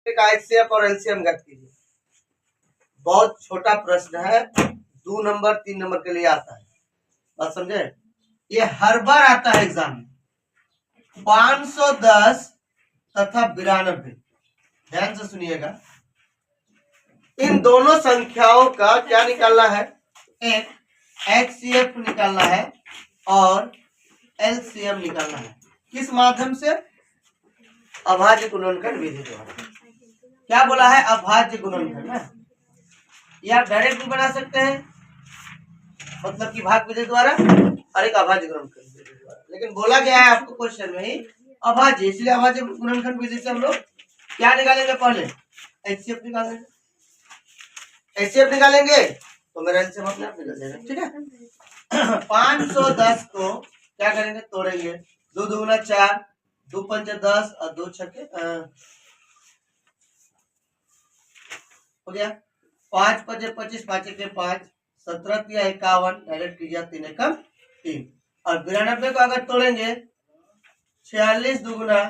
का एचसीएफ और एलसीएम ज्ञात कीजिए। बहुत छोटा प्रश्न है, 2 नंबर 3 नंबर के लिए आता है, बात समझे। ये हर बार आता है एग्जाम में। 510 तथा 92, ध्यान से सुनिएगा। इन दोनों संख्याओं का क्या निकालना है, एक एचसीएफ निकालना है और एलसीएम निकालना है। किस माध्यम से? अभाज्य गुणनखंड विधि द्वारा। क्या बोला है? अभाज्य गुणनखंड ना, या डायरेक्ट भी बना सकते हैं, मतलब कि भाग विधि द्वारा, और एक अभाज्य गुणनखंड विधि द्वारा। लेकिन बोला गया है आपको क्वेश्चन में ही अभाज्य, इसलिए अभाज्य गुणनखंड विधि से हम लोग क्या निकालेंगे? पहले एचसीएफ निकालेंगे। एचसीएफ निकालेंगे तो मेरा एलसीएम अपने आप निकल जाएगा, ठीक है। 510 को क्या करेंगे? तोड़ेंगे। 2 दूना 4, 2 पंचे 10 और 2 छक्के हो गया। 5 पंचे 25, 5 के 5, 17 या 51, डायरेक्ट कीजिए 3 एकम 3। और 92 को अगर तोड़ेंगे, 46 दुगुना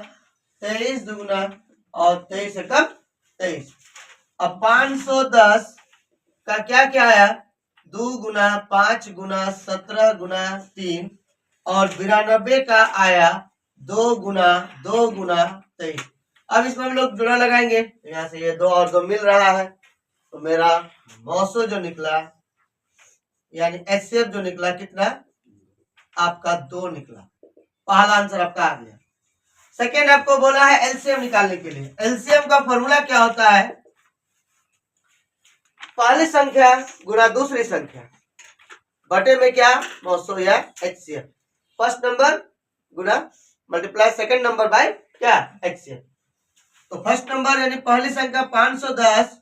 23 दुगुना और 23 एकम 23। अब 510 का क्या क्या आया? 2 गुना 5 गुना 17 गुना 3, और 92 का आया 2 गुना 2 गुना 23। अब इसमें हम लोग जुड़ा लगाएंगे, यहाँ से ये 2 और 2 मिल रहा है, तो मेरा 900 जो निकला, यानी एचसीएफ जो निकला, कितना? आपका 2 निकला। पहला आंसर आपका आ गया। सेकेंड आपको बोला है एलसीएम निकालने के लिए। एलसीएम का फॉर्मूला क्या होता है? पहली संख्या गुना दूसरी संख्या बटे में क्या? 900 या HCF. First number Guna multiply second number by क्या? एचसीएफ। तो फर्स्ट नंबर यानी पहली संख्या 510,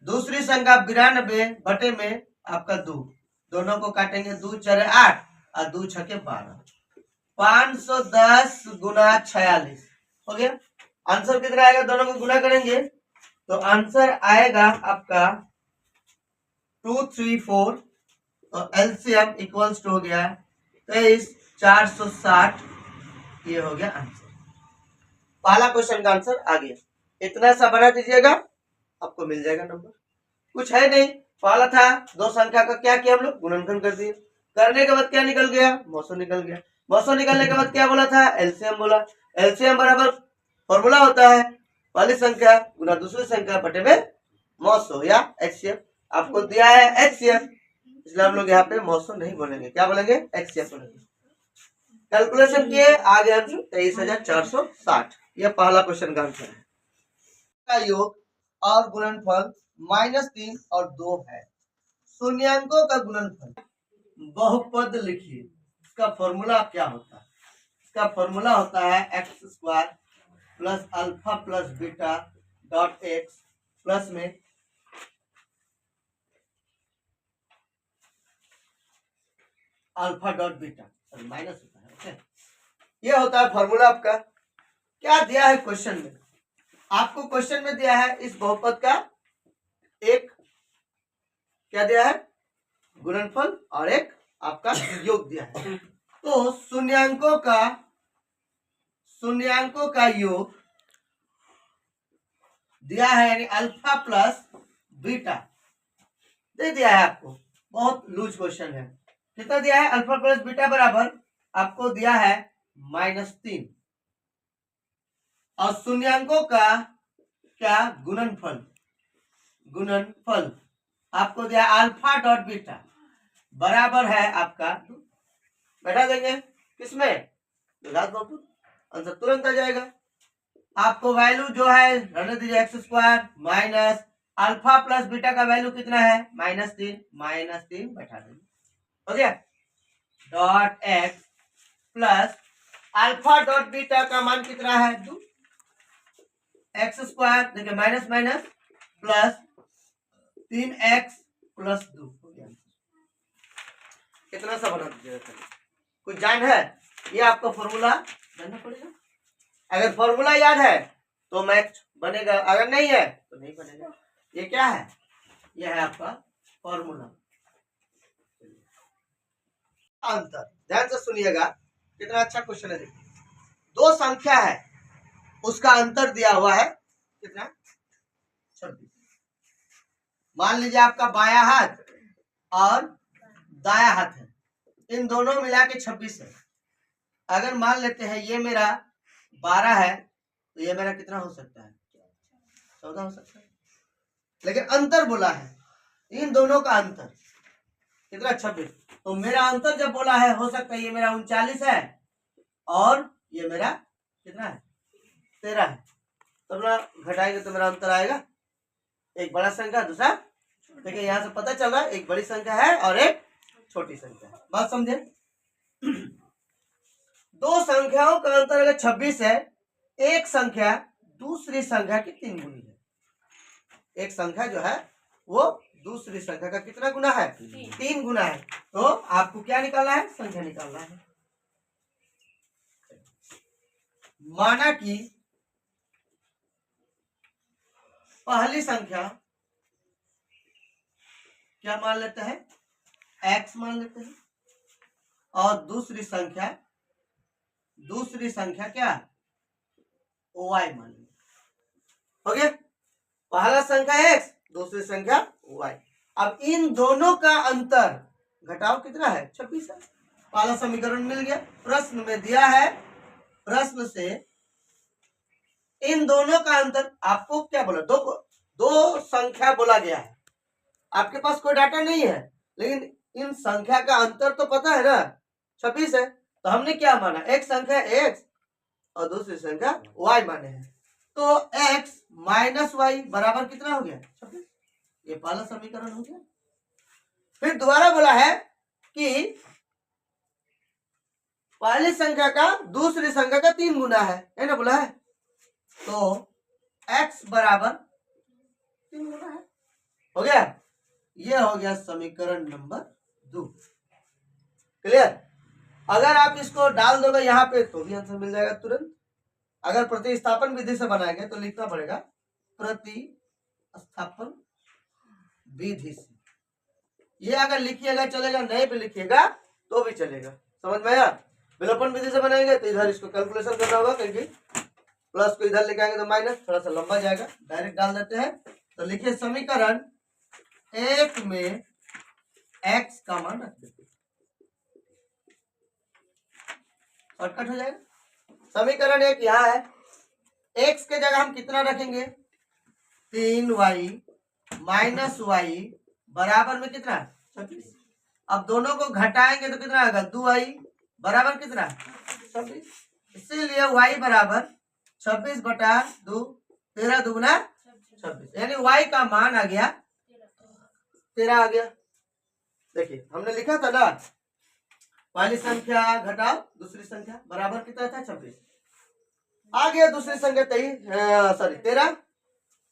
दूसरी संख्या 92 बटे में आपका 2, दोनों को काटेंगे, 2 4 8 और 2 6 12। 510 गुना 46 हो गया। आंसर कितना आएगा? दोनों को गुना करेंगे तो आंसर आएगा आपका 234। तो एलसीएम इक्वल्स टू हो गया 23 460। ये हो गया आंसर। पहला क्वेश्चन का आंसर आ गया। इतना सा बना दीजिएगा, आपको मिल जाएगा नंबर। कुछ है नहीं, पहला था 2 संख्या का क्या किया हम लोग? गुणनखंड कर दिए। करने के बाद क्या निकल गया? 900 निकल गया। 900 निकलने के बाद क्या बोला था? एलसीएम बोला। एलसीएम बराबर फॉर्मूला होता है पहली संख्या गुना दूसरी संख्या बटे में 900 या एचसीएफ। आपको दिया है एचसीएफ, इसलिए हम लोग यहाँ पे 900 नहीं बोलेंगे, क्या बोलेंगे? एचसीएफ बोलेंगे। कैलकुलेशन किए, आ गया आंसर 23,460। यह पहला क्वेश्चन का आंसर है। का योग और गुणनफल -3 और 2 है। शून्यांकों का गुणनफल बहुपद लिखिए। इसका फॉर्मूला क्या होता है? इसका फॉर्मूला होता है x² plus alpha plus beta dot x plus में अल्फा डॉट बीटा, माइनस होता है। ओके, ये होता है फॉर्मूला आपका। क्या दिया है क्वेश्चन में? आपको क्वेश्चन में दिया है इस बहुपद का एक क्या दिया है? गुणनफल, और एक आपका योग दिया है। तो शून्यांकों का योग दिया है, यानी अल्फा प्लस बीटा दे दिया है आपको। बहुत लूज क्वेश्चन है। कितना दिया है? अल्फा प्लस बीटा बराबर आपको दिया है -3, और शून्यांकों का क्या? गुणनफल आपको दिया अल्फा डॉट बीटा बराबर है आपका, बैठा देंगे किसमें? आंसर तुरंत आ जाएगा। आपको वैल्यू जो है रहने दीजिए, x² minus alpha plus beta का वैल्यू कितना है? -3 बैठा देंगे, हो गया। Dot x plus alpha dot beta का मान कितना है? 2। x² देखिए minus minus plus 3x plus 2 हो गया। कितना सा बना दीजिएगा? कुछ जान है? ये आपको फॉर्मूला जानना पड़ेगा। अगर फॉर्मूला याद है तो मैथ बनेगा, अगर नहीं है तो नहीं बनेगा। ये क्या है? ये है आपका फॉर्मूला। अंतर ध्यान से सुनिएगा, कितना अच्छा क्वेश्चन है। देखिए, 2 संख्या है, उसका अंतर दिया हुआ है कितना? 26। मान लीजिए आपका बायां हाथ और दायां हाथ है, इन दोनों मिला के 26 है। अगर मान लेते हैं ये मेरा 12 है तो ये मेरा कितना हो सकता है? 14 हो सकता है। लेकिन अंतर बोला है, इन दोनों का अंतर कितना? 26। तो मेरा अंतर जब बोला है, हो सकता है ये मेरा 39 है और ये मेरा कितना है? 13 है। तो ना घटाएंगे तो मेरा अंतर आएगा, एक बड़ा संख्या दूसरा। देखिए यहाँ से पता चल रहा है एक बड़ी संख्या है और एक छोटी संख्या है। बात समझे? दो संख्याओं का अंतर अगर 26 है, एक संख्या दूसरी संख्या की 3 गुनी है। एक संख्या जो है वो दूसरी संख्या का कितना गुना है? 3 गुना है। तो आपको क्या निकालना है? संख्या निकालना है। माना कि पहली संख्या क्या मान लेते हैं? x मान लेते हैं और दूसरी संख्या क्या? y मान लेते हैं। हो गया? पहला संख्या x, दूसरी संख्या y। अब इन दोनों का अंतर घटाओ कितना है? 26 है। पहला समीकरण मिल गया। प्रश्न में दिया है, प्रश्न से इन दोनों का अंतर आपको क्या बोला? दो संख्या बोला गया है। आपके पास कोई डाटा नहीं है, लेकिन इन संख्या का अंतर तो पता है ना, 26 है। तो हमने क्या माना? एक संख्या x और दूसरी संख्या y माने हैं। तो x माइनस वाई बराबर कितना हो गया? 26। ये पहला समीकरण हो गया। फिर दोबारा बोला है कि पहली संख्या का दूसरी संख्या का 3 गुना है ना, बोला है। तो x बराबर 3 गुना है। हो गया? ये हो गया समीकरण नंबर 2। क्लियर? अगर आप इसको डाल दोगे यहाँ पे तो भी आंसर मिल जाएगा तुरंत। अगर प्रतिस्थापन विधि से बनाएंगे तो लिखना पड़ेगा प्रतिस्थापन विधि से। ये अगर लिखिएगा चलेगा, नहीं भी लिखिएगा तो भी चलेगा। समझ में आया? विलोपन विधि से बनाएंगे तो इधर इसको कैलकुलेशन करना होगा, क्योंकि प्लस को इधर लेके आएंगे तो माइनस, थोड़ा सा लंबा जाएगा। डायरेक्ट डाल देते हैं। तो लिखिए समीकरण 1 में x का मान रख देते, शॉर्टकट हो जाएगा। समीकरण 1 यहाँ है, x के जगह हम कितना रखेंगे? 3y माइनस वाई बराबर में कितना? 26। अब दोनों को घटाएंगे तो कितना आएगा? 2y बराबर कितना? 26। इसीलिए y बराबर 26 बटा 2, 13 दूना 26, यानी y का मान आ गया 13 आ गया। देखिए हमने लिखा था ना, पहली संख्या घटाओ दूसरी संख्या बराबर कितना था? 26 आ गया। दूसरी संख्या 13।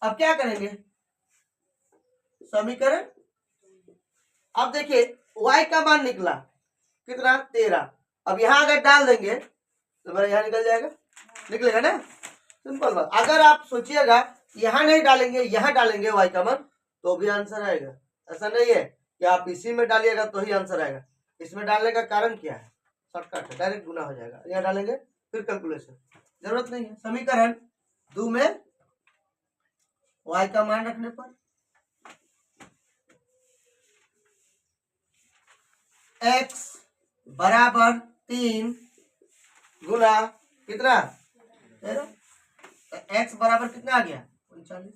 अब क्या करेंगे? समीकरण, अब देखिए y का मान निकला कितना? 13। अब यहां अगर डाल देंगे तो मेरा यहां निकल जाएगा, निकलेगा ना, सिंपल बात। अगर आप सोचिएगा यहां नहीं डालेंगे, यहां डालेंगे y का मान तो भी आंसर आएगा। ऐसा नहीं है कि आप इसी में डालिएगा तो ही आंसर आएगा। इसमें डालने का कारण क्या है? शॉर्टकट है, डायरेक्ट गुना हो जाएगा। यहाँ डालेंगे फिर कैलकुलेशन, जरूरत नहीं है। समीकरण 2 में y का मान रखने पर x बराबर 3 गुना कितना? 13। x बराबर कितना आ गया? 39।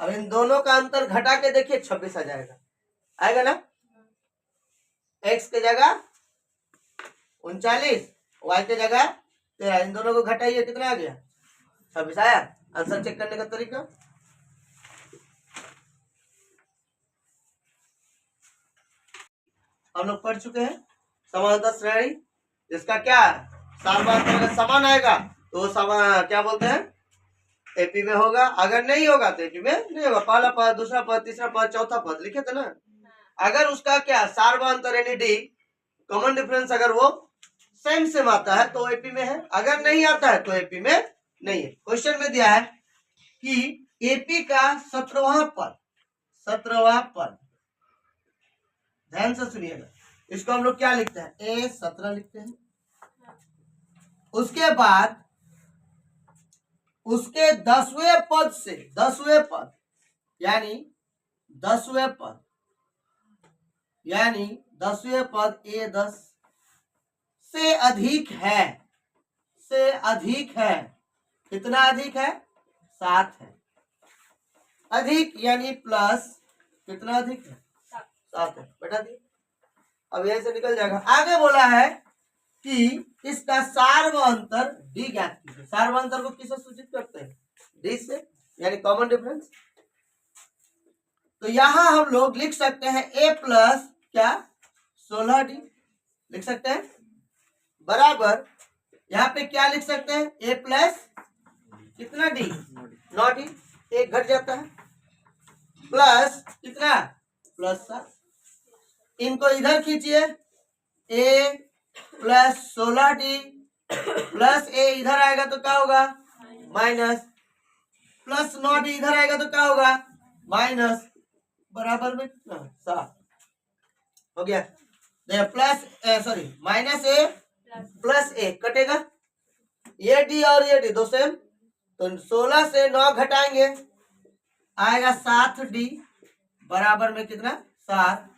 अब इन दोनों का अंतर घटा के देखिए 26 आ जाएगा, आएगा ना? x के जगह 39, y के जगह 13, इन दोनों को घटाइए कितना आ गया? 26 आया। आंसर चेक करने का तरीका, हम लोग पढ़ चुके हैं समानता श्रेणी। इसका क्या सार्वधातुक समान आएगा तो समान क्या बोलते हैं? एपी में होगा। अगर नहीं होगा तो एपी में नहीं होगा। पहला पद, दूसरा पद, तीसरा पद, चौथा पद लिखे थे ना। अगर उसका क्या सार्वधातुक यानी डी कॉमन डिफरेंस अगर वो सेम आता है तो एपी में है, अगर नहीं आता है तो एपी में नहीं है। क्वेश्चन में दिया है कि एपी का 17वां पद, ध्यान से सुनिएगा, इसको हम लोग क्या लिखते हैं? A17 लिखते हैं। उसके बाद उसके 10वें पद यानी 10वें पद, यानी 10वें पद A10 से अधिक है, से अधिक है। कितना अधिक है? 7 है। अधिक यानी प्लस, कितना अधिक है? 7 है। बेटा दी अब यहीं से निकल जाएगा। आगे बोला है कि इसका सार्वअंतर डी ज्ञात कीजिए। सार्वअंतर को किससे सूचित करते हैं? डी से, यानी कॉमन डिफरेंस। तो यहां हम लोग लिख सकते हैं a प्लस क्या 16d लिख सकते हैं, बराबर यहाँ पे क्या लिख सकते हैं? a प्लस कितना d, 9d, एक घट जाता है, प्लस कितना प्लस 7। इनको इधर खींचिए, a plus 16d plus a इधर आएगा तो क्या होगा? माइनस, प्लस 9d इधर आएगा तो क्या होगा? माइनस, बराबर में कितना? 7 हो गया। देखिए plus sorry minus a plus a कटेगा, ये d और ये d दो सेम, तो 16 से 9 घटाएंगे आएगा 7d बराबर में कितना? 7।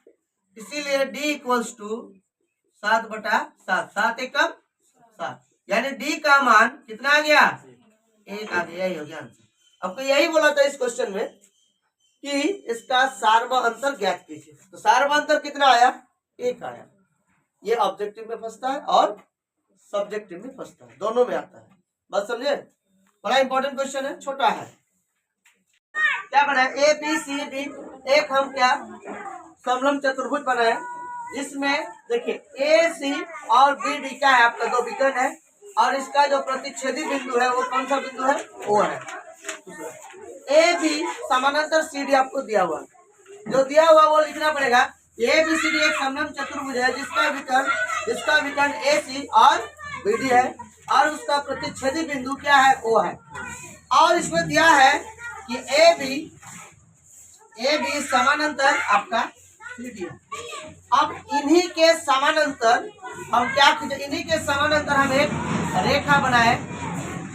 इसीलिए d इक्वल्स टू 7/7, 7 एकम 7, यानी d का मान कितना आ गया? 1 आ गया। यही हो गया आंसर। आपको यही बोला था इस क्वेश्चन में कि इसका सार्वअंतर ज्ञात कीजिए। तो सार्वअंतर कितना आया? 1 आया। ये ऑब्जेक्टिव में फंसता है और सब्जेक्टिव में फंसता है, दोनों में आता है। बात समझे? बड़ा इंपॉर्टेंट क्वेश्चन है, छोटा है। क्या बनाए? ए बी सी डी, एक हम क्या समलंब चतुर्भुज बनाए, जिसमें देखिए ए सी और बी डी क्या है? आपका दो विकर्ण है, और इसका जो प्रतिच्छेदी बिंदु है वो कौन सा बिंदु है? ओ है। ए बी समानांतर सी डी आपको दिया हुआ, जो दिया हुआ वो लिखना पड़ेगा। ए बी सी डी एक समलंब चतुर्भुज है जिसका विकर्ण ए सी और बी डी है, और उसका प्रतिच्छेदी बिंदु क्या है? ओ है। और इसमें दिया है कि ए बी समानांतर आपका सी डी है। अब इन्हीं के समानांतर हम क्या कीजिए? इन्हीं के समानांतर हम एक रेखा बनाए,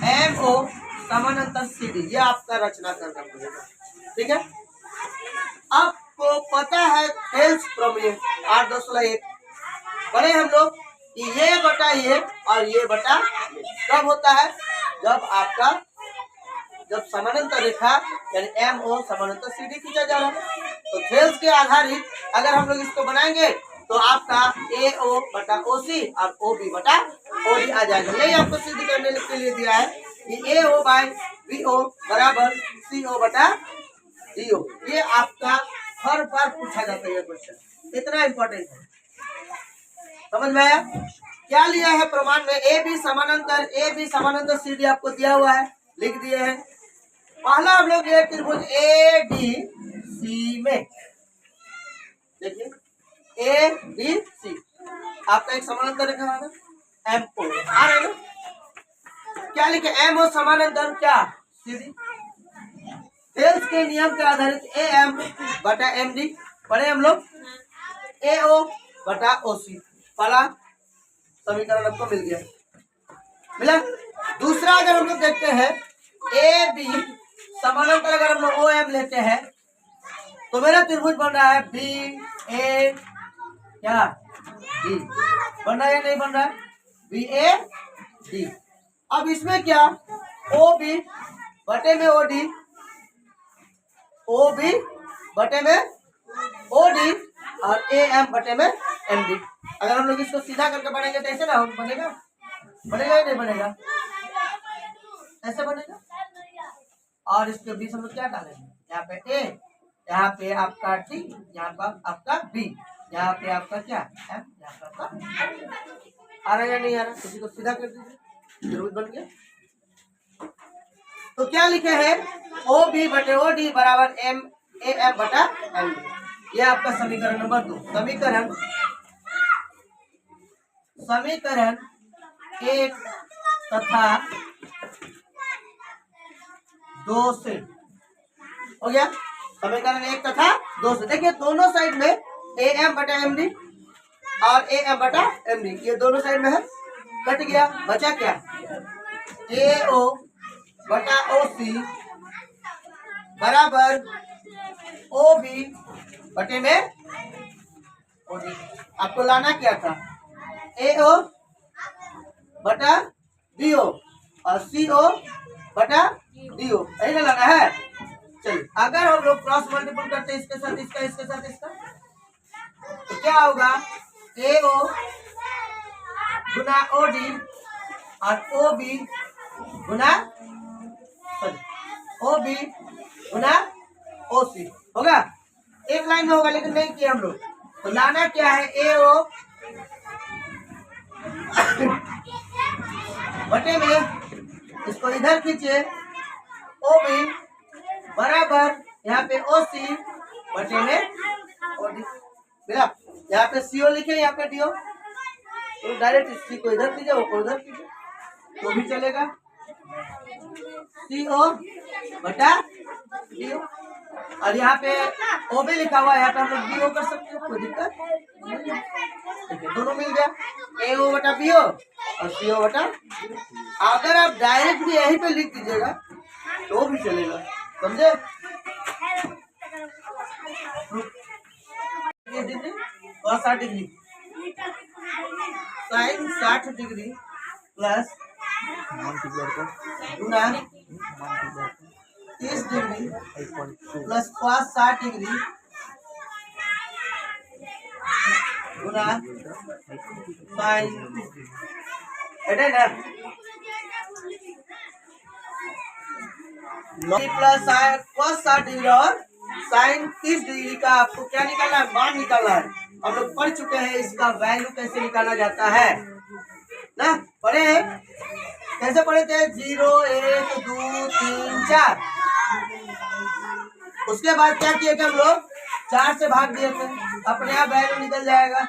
एम ओ समानांतर सी डी। ये आपका रचना करना पड़ेगा, ठीक है? आपको पता है थेल्स प्रमेय 8.1 पढ़े हम लोग कि ये बटा ये और ये बटा ये कब होता है? जब समानांतर रेखा यानी एम ओ समानांतर सी डी खींचा जा रहा है। तो थेल्स के आधारित अगर हम लोग इसको बनाएंगे तो आपका ए ओ बटा ओ सी और ओ बी बटा ओ डी आ जाएगा। यही आपको सिद्ध करने के लिए दिया है कि ए ओ बाय बी ओ बराबर सी ओ बटा डी ओ। ये आपका हर बार पूछा जाता है ये क्वेश्चन, इतना इंपॉर्टेंट है। समझ में आया? क्या लिया है प्रमाण में? ए बी समानांतर सी डी आपको दिया हुआ है, लिख दिए हैं। पहला हम लोग ये त्रिभुज ए डी सी में देखिए ए डी सी आपका एक समानांतर रेखा है एम ओ आ रहा है ना? क्या लिखे? एम ओ समानांतर क्या सी डी। थेल्स के नियम के आधारित ए एम बटा एम डी पढ़े हम लोग, ए ओ बटा ओ सी। पहला समीकरण आपको मिल गया, मिला। दूसरा अगर हम लोग देखते हैं ए बी समानांतर, अगर हम लोग ओ एम लेते हैं तो मेरा त्रिभुज बन रहा है बी ए क्या डी। बन रहा है या नहीं बन रहा है? B A D. अब इसमें क्या ओ बी बटे में ओ डी, ओ बी बटे में ओ डी और ए एम बटे में एम डी। अगर हम लोग इसको सीधा करके बनाएंगे तो ऐसे ना बनेगा? बनेगा या नहीं बनेगा? ऐसे बनेगा। और इसके बीच हम लोग क्या डालेंगे? यहाँ पे ए, यहाँ पे आपका डी, यहाँ पर आपका बी, यहाँ पे आपका क्या एम, यहाँ पे आपका आ रहा है या नहीं आ रहा? किसी को सीधा कर दीजिए, जरूर बन गया। तो क्या लिखे हैं? ओ बी बटे ओ डी बराबर एम ए एम बटा एम डी। ये आपका समीकरण नंबर 2। समीकरण 1 तथा 2 से हो गया। समीकरण 1 तथा 2 से देखिए दोनों साइड में ए एम बटा एम डी और ए एम बटा एम डी, ये दोनों साइड में है, कट गया। बचा क्या? ए ओ बटा ओ सी बराबर ओ बी बटे में ओ डी। आपको लाना क्या था, ए ओ बटा बी ओ और सी ओ बटा डी ओ, यही ना लाना है। चलिए अगर हम लोग क्रॉस मल्टीपल करते हैं इसके साथ इसका, इसके साथ इसका, तो क्या होगा, ए ओ गुना ओ डी और ओ बी गुना ओ बी गुना ओ सी होगा। एक लाइन में होगा लेकिन नहीं किया हम लोग। तो लाना क्या है, ए ओ बटे में इसको इधर खींचे, ओ बी बराबर यहाँ पे ओ सी बटे में ओ डी। मेरा यहाँ पे सीओ लिखे, यहाँ पे डीओ, तो डायरेक्ट सी को इधर कीजिए, ओ को उधर कीजिए तो भी चलेगा। सी ओ बटा डी ओ, और यहाँ पे ओ भी लिखा हुआ है, यहाँ पे हम लोग बी ओ कर सकते हैं, कोई दिक्कत नहीं है। दोनों मिल गया, ए ओ बटा बी ओ और सी ओ बटा। अगर आप डायरेक्ट भी यहीं पे लिख दीजिएगा तो भी चलेगा, समझे। और 60 डिग्री साइन 60 डिग्री प्लस गुना 30 डिग्री प्लस cos 60 डिग्री गुना साइन, है ना, प्लस cos 60 डिग्री और साइन 30 डिग्री का आपको क्या निकालना है, मान निकालना है। हम लोग पढ़ चुके हैं इसका वैल्यू कैसे निकाला जाता है ना, पढ़े हैं कैसे पढ़े थे, 0 1 2 3 4। उसके बाद क्या किए थे हम लोग, 4 से भाग दिए थे, अपने आप वैल्यू निकल जाएगा,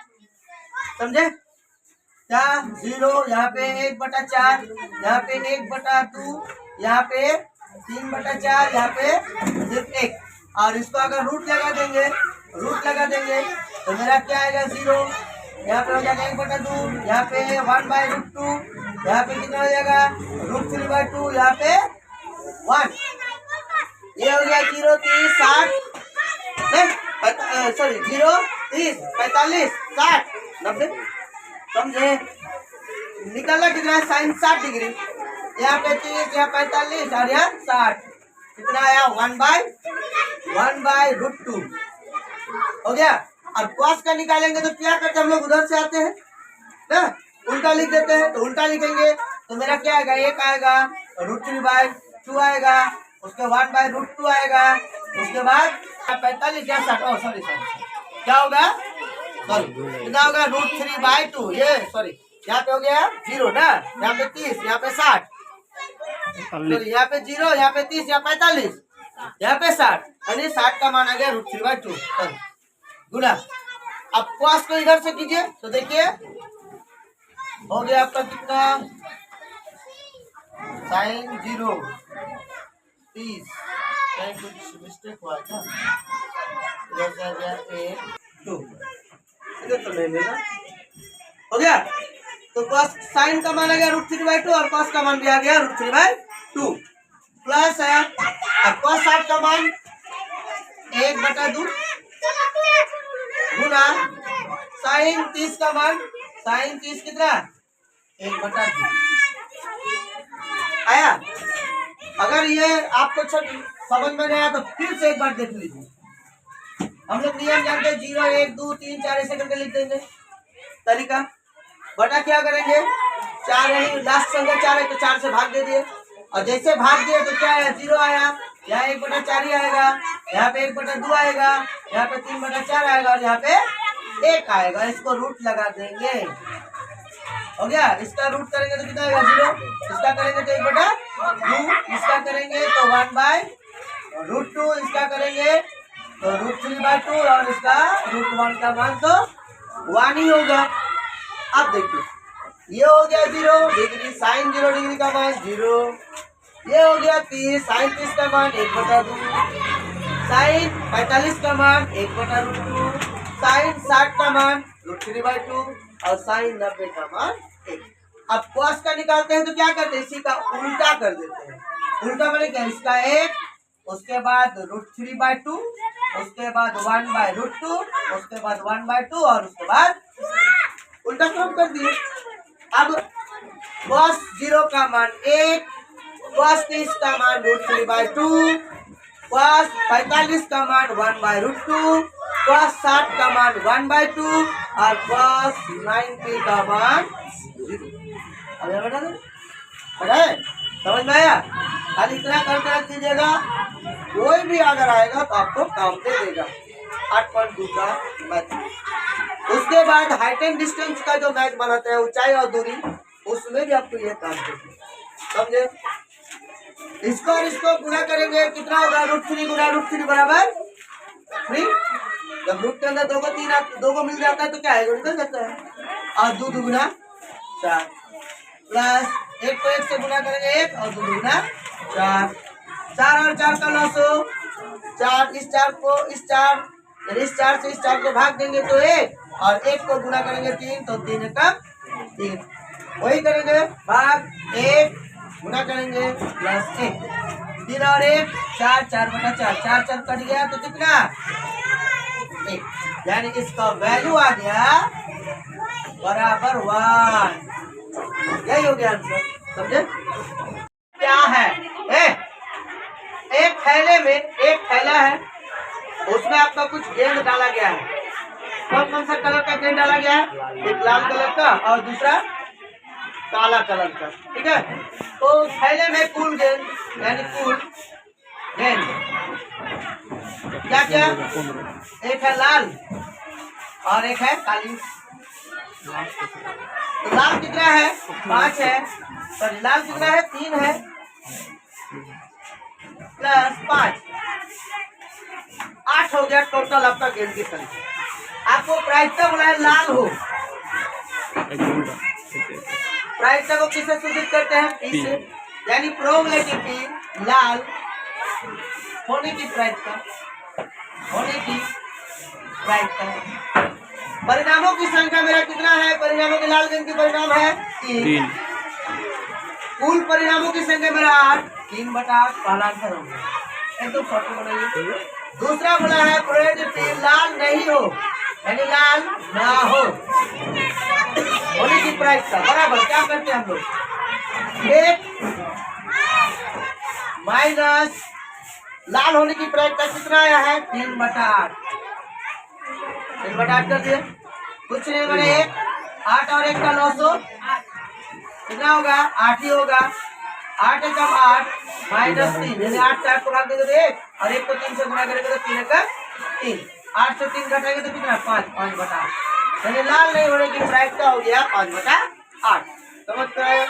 समझे। क्या 0 यहाँ पे 1/4, यहाँ पे 1/2, यहाँ पे 3/4, यहाँ पे सिर्फ 1। और इसको अगर रूट लगा देंगे तो मेरा क्या आएगा 0, यहाँ पे हो जाएगा 1/2, यहाँ पे 1/√2, यहाँ पे कितना हो जाएगा √3/2, यहाँ पे 1। ये हो गया 0 30 60, सॉरी 0 30 45 60 90, समझे। निकलना कितना है, साइन 60 डिग्री, यहाँ पे 30, यहाँ 45 और यहाँ 60, कितना आया 1/√2 हो गया। और cos का निकालेंगे तो क्या करते हम लोग, उधर से आते हैं ना, उल्टा लिख देते हैं, तो उल्टा लिखेंगे तो मेरा क्या आएगा, 1 आएगा, √3/2 आएगा, उसके 1/√2 आएगा, उसके बाद 45 या 60, सॉरी क्या होगा, सॉरी कितना होगा √3/2, ये सॉरी यहाँ पे हो गया 0 ना, यहाँ पे 30, यहाँ पे 60, यहाँ पे 0, यहाँ पे 30, यहाँ 45, यहाँ पे 60, यानी 60 का मान आ गया √3/2 गुना। अब cos को इधर से कीजिए तो देखिए हो गया आपका कितना, साइन 0 30, कुछ मिस्टेक हुआ था, इधर से आ गया 1 2, इधर तो नहीं लेगा, हो गया। तो cos साइन का मान आ गया √3/2 और cos का मान भी आ गया √3/2 प्लस है, अब cos 60 का मान 1/2 गुना साइन 30 का मान, साइन 30 कितना 1/2 आया। अगर ये आपको समझ में नहीं आया तो फिर से एक बार देख लीजिए। हम लोग नियम जानते हैं, 0 1 2 3 4 ऐसे करके लिख देंगे, तरीका बटा क्या करेंगे, 4 है लास्ट संख्या 4 है तो 4 से भाग दे दिए, और जैसे भाग दिए तो क्या है 0 आया, यहाँ 1/4 ही आएगा, यहाँ पे 1/2 आएगा, यहाँ पे 3/4 आएगा और यहाँ पे 1 आएगा। इसको रूट लगा देंगे, हो गया। इसका रूट करेंगे तो कितना आएगा 0, इसका करेंगे तो 1/2, इसका करेंगे तो 1/√2, इसका करेंगे तो √3/2 और इसका √1 का मान तो 1 ही होगा। अब देखिए ये हो गया 0 डिग्री, साइन 0 डिग्री का मान 0, ये हो गया 30, साइन 30 का मान 1/2, साइन 45 का मान 1/√2, साइन 60 का मान √3/2 और साइन 90 का मान 1। अब cos का निकालते हैं तो क्या करते हैं, इसी का उल्टा कर देते हैं। उल्टा मैंने क्या, इसका 1, उसके बाद √3/2 उसके बाद 1/√2, उसके बाद 1/2 और उसके बाद उल्टा क्रम कर दिए। अब cos 0 का मान 1, cos 30 का मान √3/2, cos 45 का मान 1/√2, cos 60 का मान 1/2 और cos 90 का मान 0। अब ये बता दो, समझ में आया? खाली इतना कर रख दीजिएगा, कोई भी अगर आएगा तो आपको काम दे देगा। 8.2 का मैथ। उसके बाद हाइट एंड डिस्टेंस का जो मैथ बनाते हैं, ऊंचाई और दूरी, उसमें भी आपको ये काम देंगे, समझे? इसको और इसको गुणा करेंगे, कितना होगा? √3 गुणा √3 बराबर 3। जब रूट के अंदर 2 को मिल जाता है तो क्या है, निकल जाता है। और 2 दुगुना 4 प्लस 1 को 1 से गुणा करेंगे 1 और 2 दुगुना 4। 4 और 4 का लॉस हो 4, इस 4 को इस 4 इस 4 से इस 4 को भाग देंगे तो 1 और 1 को गुणा करेंगे 3 तो 3 का 3। वही करेंगे, भाग 1 गुणा करेंगे प्लस 1, 3 और 1 4, 4/4, 4 4 कट गया तो कितना 1, यानी इसका वैल्यू आ गया बराबर 1। यही हो गया आंसर, समझे? क्या है? एक थैले में एक थैला है, उसमें आपका कुछ गेंद डाला गया है। कौन कौन सा कलर का गेंद डाला गया है? एक लाल कलर का और दूसरा काला कलर का, ठीक है? तो थैले में कुल गेंद यानी कुल गेंद क्या क्या? एक है लाल और एक है काली। तो लाल कितना है? 5 है। सॉरी, लाल कितना है? 3 है प्लस 5, 8 हो गया टोटल आपका गेंद की संख्या। आपको प्रायिकता बुलाए लाल हो, प्रायिकता को किससे सूचित करते हैं? पी से, यानी प्रोबेबिलिटी पी लाल होने की प्रायिकता, परिणामों की संख्या मेरा कितना है? परिणामों के लाल गेंद की परिणाम है 3। कुल परिणामों की संख्या मेरा 8, 3/8 पहला आंसर हो गया। एकदम शॉर्ट में बनाइए। दूसरा बोला है प्रोबेबिलिटी लाल नहीं हो, यानी लाल ना हो होने की प्रायिकता बराबर क्या करते हैं हम लोग? 1 माइनस लाल होने की प्रायिकता कितना आया है? 3/8, 3/8 कर दिए। कुछ नहीं बने 1, 8 और 1 का लॉस हो कितना होगा? 8 ही होगा। 8 × 8 माइनस 3, यानी 8 4 को भाग देंगे तो 1 और 1 को 3 से गुणा करेंगे तो 3 का 3। 8 से 3 घटाएंगे तो कितना? 5, 5/8, यानी लाल नहीं होने की प्रायिकता हो गया 5/8। समझ में आया?